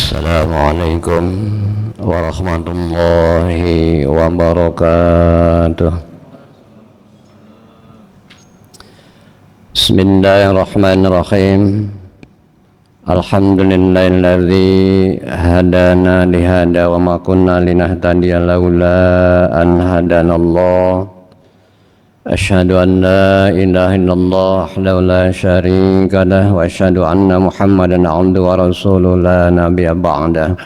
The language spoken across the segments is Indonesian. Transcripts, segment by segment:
Assalamualaikum warahmatullahi wabarakatuh. Bismillahirrahmanirrahim. Alhamdulillahilladzi hadana lihada wa ma kunna linahtadiya laula an hadanallah. Asyhadu an la ilaha illallah wahdahu la syarika lah wa asyhadu anna Muhammadan abduhu wa rasuluhu la nabiyya ba'dah.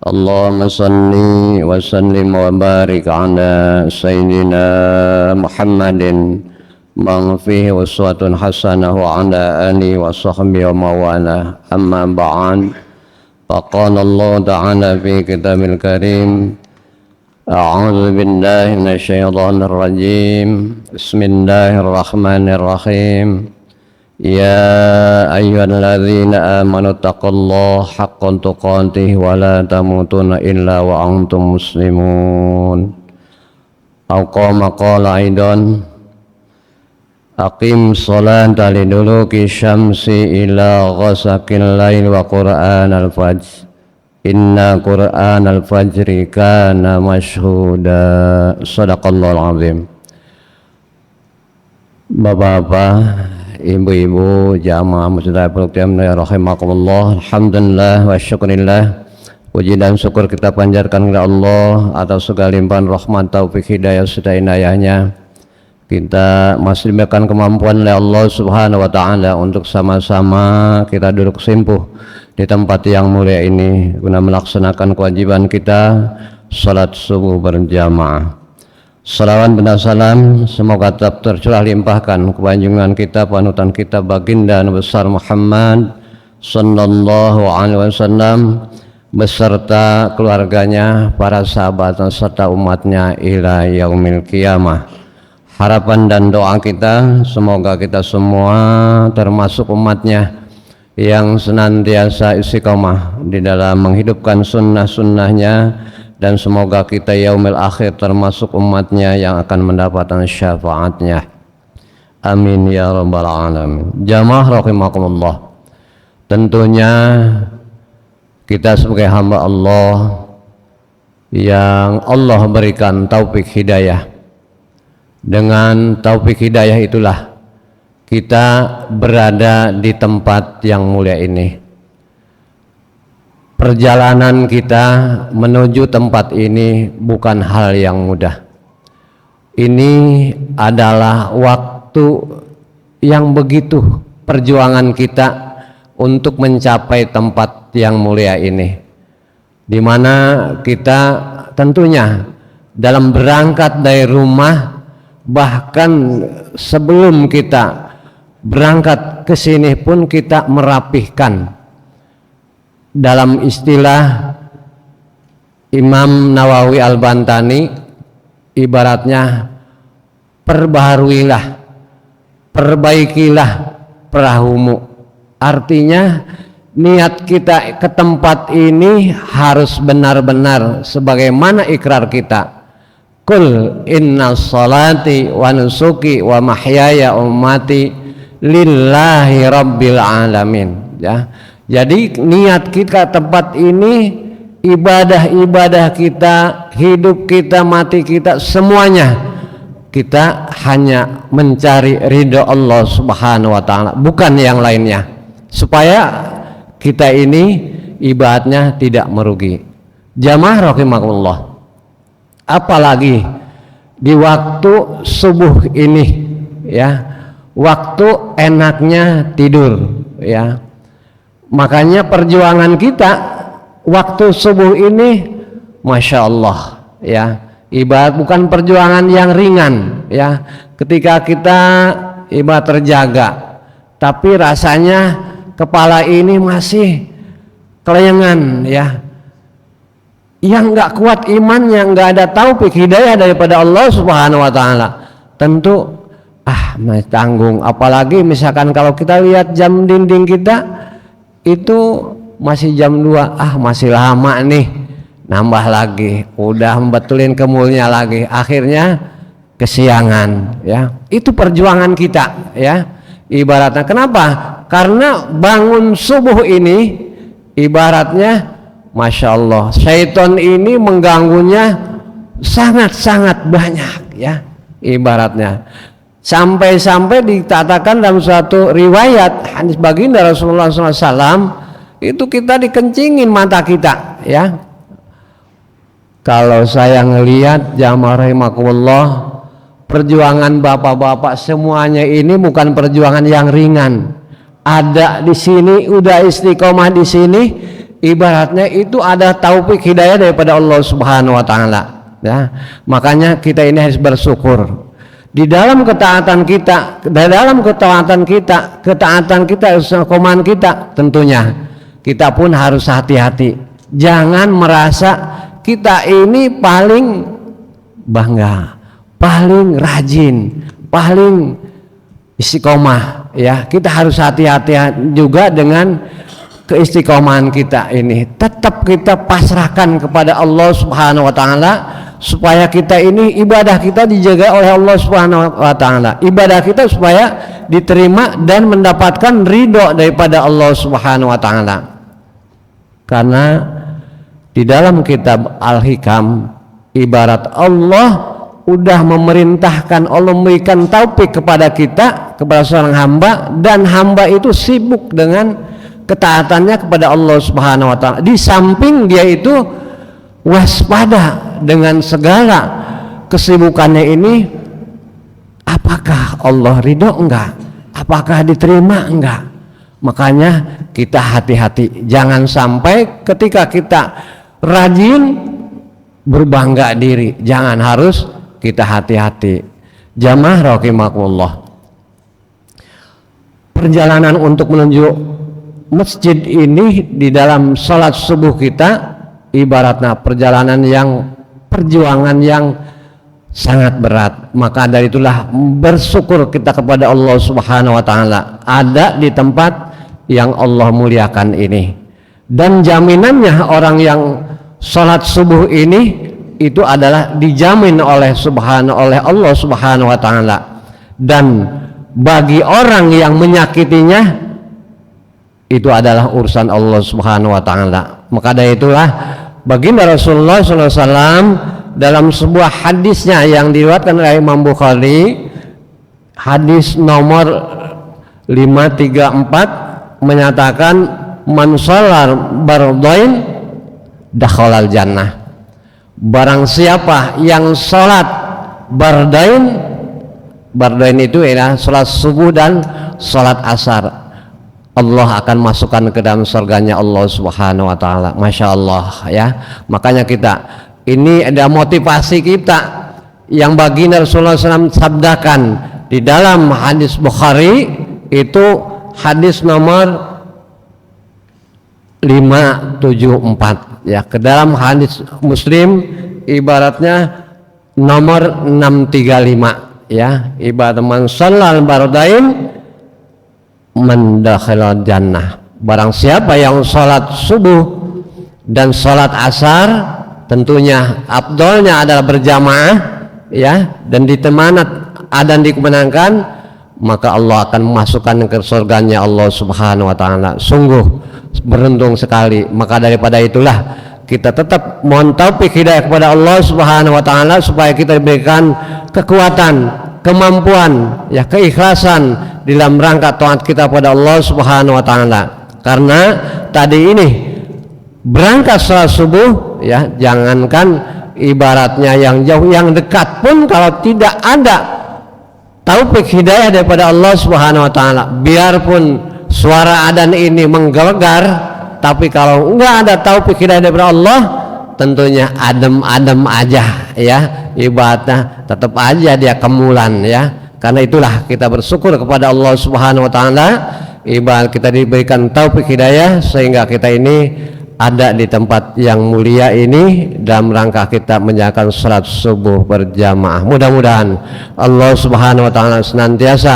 Allahumma shalli wa sallim wa barik ala sayyidina Muhammadin man fihi uswatun hasanah wa ala alihi wa sahbihi wa mawala. Amma ba'd. Faqala Allah ta'ala fi kitabil karim, a'udzu billahi minasyaitonir rajim. Bismillahirrahmanirrahim. Ya ayyuhalladzina amanu taqullaha haqqa tuqatih wa la tamutunna illa wa antum muslimun. Aw qala qala aidan, aqim sholata liduluki syamsi ila ghasaqil lail wa qur'anal fajr. Inna Qur'an al-fajri kana mashhuda. Sadaqallahul azim. Bapak-bapak, ibu-ibu, jamaah muslimin rahimakumullah. Alhamdulillah wa syukurillah. Puji dan syukur kita panjatkan kepada Allah atas segala limpahan rahmat, taufik, hidayah serta inayahnya. Kita masih diberikan kemampuan oleh Allah Subhanahu wa ta'ala untuk sama-sama kita duduk simpuh di tempat yang mulia ini guna melaksanakan kewajiban kita salat subuh berjamaah. Salawat dan salam semoga tetap tercurah limpahkan kepada junjungan kita, panutan kita, baginda besar Muhammad sallallahu alaihi wasallam beserta keluarganya, para sahabat serta umatnya ila yaumil qiyamah. Harapan dan doa kita semoga kita semua termasuk umatnya yang senantiasa istiqomah di dalam menghidupkan sunnah-sunnahnya, dan semoga kita yaumil akhir termasuk umatnya yang akan mendapatkan syafaatnya. Amin ya rabbal alamin. Jamaah rahimakumullah, tentunya kita sebagai hamba Allah yang Allah berikan taufik hidayah, dengan taufik hidayah itulah kita berada di tempat yang mulia ini. Perjalanan kita menuju tempat ini bukan hal yang mudah. Ini adalah waktu yang begitu perjuangan kita untuk mencapai tempat yang mulia ini, di mana kita tentunya dalam berangkat dari rumah, bahkan sebelum kita berangkat ke sini pun kita merapihkan. Dalam istilah Imam Nawawi Al-Bantani, ibaratnya perbaharuilah, perbaikilah perahumu. Artinya niat kita ke tempat ini harus benar-benar sebagaimana ikrar kita. Qul inna salati wa nusuki wa mahyaya ummati lillahi rabbil alamin. Ya, jadi niat kita tempat ini, ibadah-ibadah kita, hidup kita, mati kita, semuanya kita hanya mencari ridho Allah Subhanahu wa ta'ala, bukan yang lainnya, supaya kita ini ibadahnya tidak merugi. Jamaah rahimakumullah, apalagi di waktu subuh ini, ya, waktu enaknya tidur, ya. Makanya perjuangan kita waktu subuh ini, masya Allah, ya, ibarat bukan perjuangan yang ringan, ya. Ketika kita ibarat terjaga, tapi rasanya kepala ini masih kelengan, ya. Yang nggak kuat imannya, nggak ada taufik hidayah daripada Allah Subhanahu wa ta'ala, tentu masih tanggung. Apalagi misalkan kalau kita lihat jam dinding kita itu masih jam 2, masih lama nih, nambah lagi, udah membetulin kemulnya lagi, akhirnya kesiangan, ya. Itu perjuangan kita, ya, ibaratnya. Kenapa? Karena bangun subuh ini ibaratnya Masya Allah, syaitan ini mengganggunya sangat-sangat banyak ya, ibaratnya sampai-sampai dikatakan dalam suatu riwayat hadis baginda Rasulullah SAW itu kita dikencingin mata kita ya. Kalau saya ngelihat jamaah rahimakumullah, perjuangan bapak-bapak semuanya ini bukan perjuangan yang ringan. Ada di sini udah istiqomah di sini, ibaratnya itu ada taufik hidayah daripada Allah Subhanahu wa taala ya. Makanya kita ini harus bersyukur di dalam ketaatan kita, istiqomahan kita, tentunya kita pun harus hati-hati. Jangan merasa kita ini paling bangga, paling rajin, paling istiqomah ya. Kita harus hati-hati juga dengan keistiqomahan kita ini. Tetap kita pasrahkan kepada Allah Subhanahu wa taala supaya kita ini ibadah kita dijaga oleh Allah Subhanahu wa taala. Ibadah kita supaya diterima dan mendapatkan ridho daripada Allah Subhanahu wa taala. Karena di dalam kitab Al-Hikam, ibarat Allah udah memerintahkan, Allah memberikan taufik kepada kita, kepada seorang hamba, dan hamba itu sibuk dengan ketaatannya kepada Allah Subhanahu wa taala. Di samping dia itu waspada dengan segala kesibukannya ini, apakah Allah ridho enggak? Apakah diterima enggak? Makanya kita hati-hati, jangan sampai ketika kita rajin berbangga diri, jangan, harus kita hati-hati. Jamaah rahimakumullah, perjalanan untuk menuju masjid ini di dalam salat subuh kita ibaratnya perjalanan perjuangan yang sangat berat. Maka dari itulah bersyukur kita kepada Allah Subhanahu wa taala ada di tempat yang Allah muliakan ini. Dan jaminannya orang yang salat subuh ini itu adalah dijamin oleh Allah Subhanahu wa taala. Dan bagi orang yang menyakitinya itu adalah urusan Allah Subhanahu wa taala. Maka dari itulah baginda Rasulullah SAW dalam sebuah hadisnya yang diriwayatkan oleh Imam Bukhari, hadis nomor 534, menyatakan man shalar bardain dakhalal jannah. Barang siapa yang salat bardain itu ialah salat subuh dan salat asar, Allah akan masukkan ke dalam surganya Allah Subhanahu wa taala. Masya Allah ya. Makanya kita ini ada motivasi kita yang baginda Rasulullah SAW sabdakan di dalam hadis Bukhari, itu hadis nomor 574 ya. Ke dalam hadis Muslim ibaratnya nomor 635 ya. Ibarat man shallal bardain mendakhalal jannah. Barang siapa yang sholat subuh dan sholat asar, tentunya afdolnya adalah berjamaah ya, dan ditemani adzan dikumandangkan, maka Allah akan memasukkan ke surganya Allah Subhanahu wa taala. Sungguh beruntung sekali. Maka daripada itulah kita tetap mohon taufik hidayah kepada Allah Subhanahu wa taala supaya kita diberikan kekuatan, kemampuan ya, keikhlasan dalam rangka taat kita pada Allah Subhanahu wa taala. Karena tadi ini berangkat salat subuh ya, jangankan ibaratnya yang jauh, yang dekat pun kalau tidak ada taufik hidayah daripada Allah Subhanahu wa taala, biarpun suara adzan ini menggelegar, tapi kalau enggak ada taufik hidayah daripada Allah, tentunya adem-adem aja ya, ibaratnya tetap aja dia kemulan ya. Karena itulah kita bersyukur kepada Allah Subhanahu wa taala, ibarat kita diberikan taufik hidayah sehingga kita ini ada di tempat yang mulia ini dalam rangka kita menjalankan salat subuh berjamaah. Mudah-mudahan Allah Subhanahu wa taala senantiasa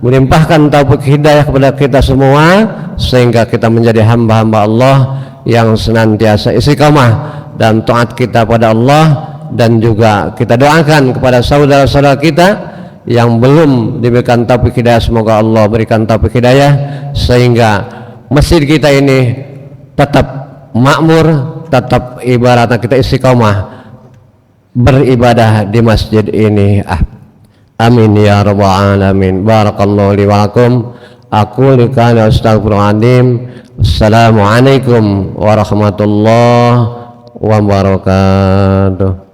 melimpahkan taufik hidayah kepada kita semua sehingga kita menjadi hamba-hamba Allah yang senantiasa istiqamah dan taat kita pada Allah. Dan juga kita doakan kepada saudara-saudara kita yang belum diberikan taufik hidayah, semoga Allah berikan taufik hidayah sehingga masjid kita ini tetap makmur, tetap ibaratnya kita istiqomah beribadah di masjid ini. Amin ya rabbal alamin. Barakallahu li wa lakum. Aku likana astagfirullahaladzim. Assalamualaikum warahmatullahi wabarakatuh.